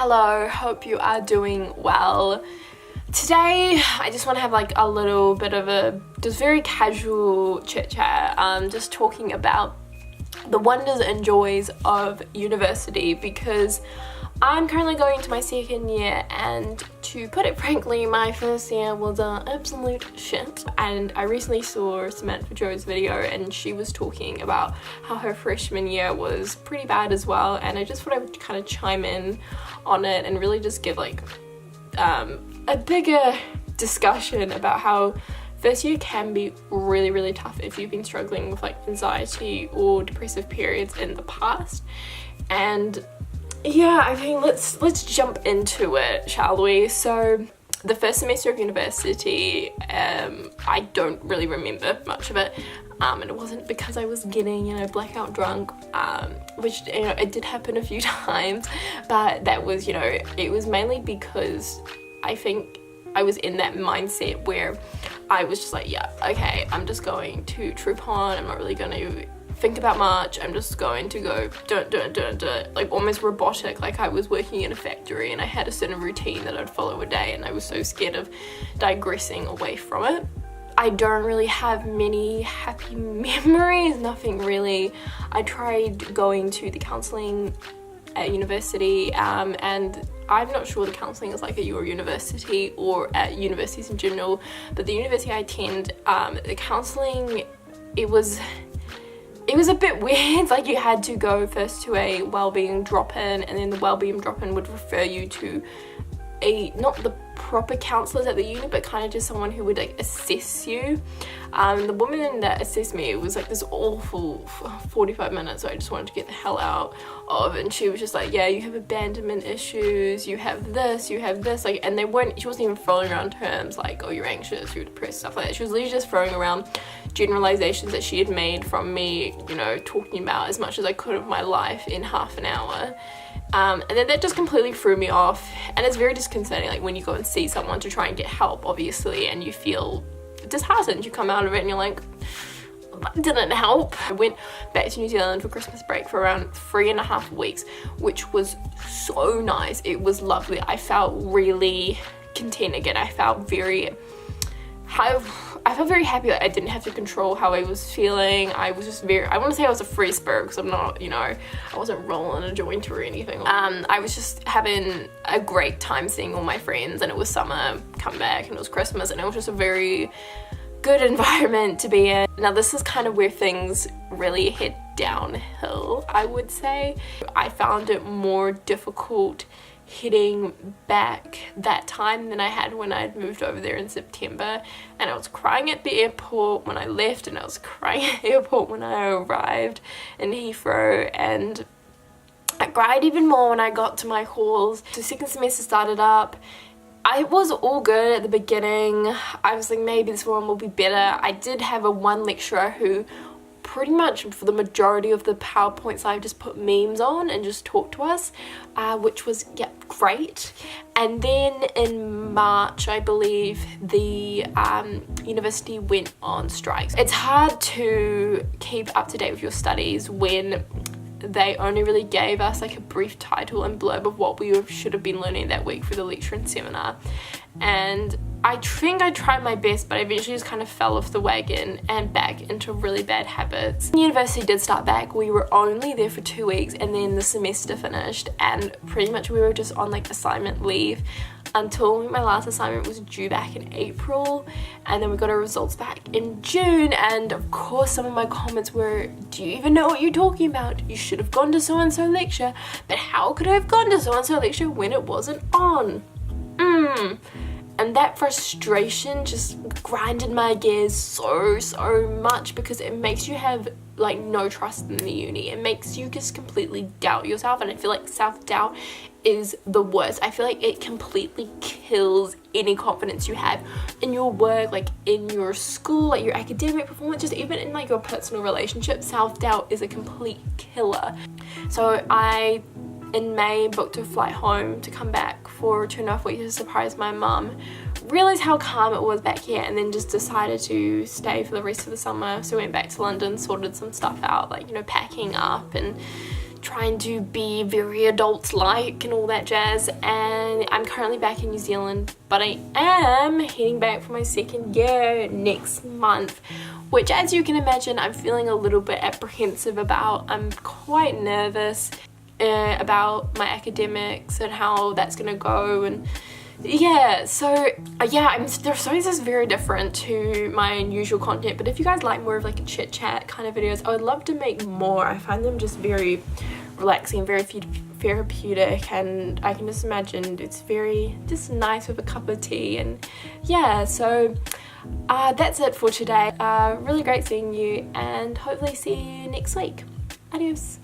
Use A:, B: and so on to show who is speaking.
A: Hello, hope you are doing well. Today I just want to have like a little bit of a just very casual chit chat, just talking about the wonders and joys of university, because I'm currently going into my second year, and to put it frankly, my first year was an absolute shit. And I recently saw Samantha's video, and she was talking about how her freshman year was pretty bad as well, and I just thought I would kind of chime in on it and really just give like a bigger discussion about how first year can be really tough if you've been struggling with like anxiety or depressive periods in the past. And yeah, I mean, let's jump into it, shall we? So the first semester of university, I don't really remember much of it, and it wasn't because I was getting, blackout drunk, which, it did happen a few times, but that was, it was mainly because I think I was in that mindset where I was just like, yeah, okay, I'm just going to troop on, I'm not really going to think about much, I'm just going to go do it, like almost robotic, like I was working in a factory and I had a certain routine that I'd follow a day, and I was so scared of digressing away from it. I don't really have many happy memories, nothing really. I tried going to the counselling at university, and I'm not sure the counselling is like at your university or at universities in general, but the university I attend, the counselling, it was a bit weird. Like, you had to go first to a wellbeing drop-in, and then the wellbeing drop-in would refer you to not the proper counsellors at the uni, but kind of just someone who would like assess you. The woman that assessed me, it was like this awful 45 minutes I just wanted to get the hell out of, and she was just like, yeah, you have abandonment issues, you have this, like, and she wasn't even throwing around terms like, oh, you're anxious, you're depressed, stuff like that. She was literally just throwing around generalizations that she had made from me, talking about as much as I could of my life in half an hour. And then that just completely threw me off, and it's very disconcerting, like when you go and see someone to try and get help, obviously, and you feel disheartened. You come out of it and you're like, that didn't help. I went back to New Zealand for Christmas break for around 3.5 weeks, which was so nice. It was lovely. I felt really content again. I felt very happy that I didn't have to control how I was feeling. I was just I want to say I was a free spirit, because I'm not, I wasn't rolling a joint or anything. I was just having a great time seeing all my friends, and it was summer, come back, and it was Christmas, and it was just a very good environment to be in. Now this is kind of where things really hit downhill, I would say. I found it more difficult hitting back that time than I had when I'd moved over there in September, and I was crying at the airport when I left, and I was crying at the airport when I arrived in Heathrow, and I cried even more when I got to my halls. The second semester started up. I was all good at the beginning. I was like, maybe this one will be better. I did have one lecturer who pretty much for the majority of the PowerPoints I just put memes on and just talked to us, which was, yeah, great. And then in March, I believe, the university went on strikes. It's hard to keep up to date with your studies when they only really gave us like a brief title and blurb of what we should have been learning that week for the lecture and seminar. And I think I tried my best, but I eventually just kind of fell off the wagon and back into really bad habits. University did start back. We were only there for 2 weeks, and then the semester finished, and pretty much we were just on like assignment leave until my last assignment was due back in April, and then we got our results back in June. And of course some of my comments were, do you even know what you're talking about? You should have gone to so-and-so lecture. But how could I have gone to so-and-so lecture when it wasn't on? And that frustration just grinded my gears so much, because it makes you have like no trust in the uni. It makes you just completely doubt yourself, and I feel like self-doubt is the worst. I feel like it completely kills any confidence you have in your work, like in your school, like your academic performance, just even in like your personal relationships. Self-doubt is a complete killer. So I, in May, booked a flight home to come back for 2.5 weeks to surprise my mum. Realised how calm it was back here, and then just decided to stay for the rest of the summer. So we went back to London, sorted some stuff out, like, packing up and trying to be very adult-like and all that jazz, and I'm currently back in New Zealand, but I am heading back for my second year next month, which, as you can imagine, I'm feeling a little bit apprehensive about. I'm quite nervous about my academics and how that's gonna go, and yeah, so yeah, this is very different to my usual content, but if you guys like more of like a chit chat kind of videos, I would love to make more. I find them just very relaxing, very therapeutic, and I can just imagine it's very just nice with a cup of tea. And yeah, so that's it for today. Really great seeing you, and hopefully see you next week. Adios.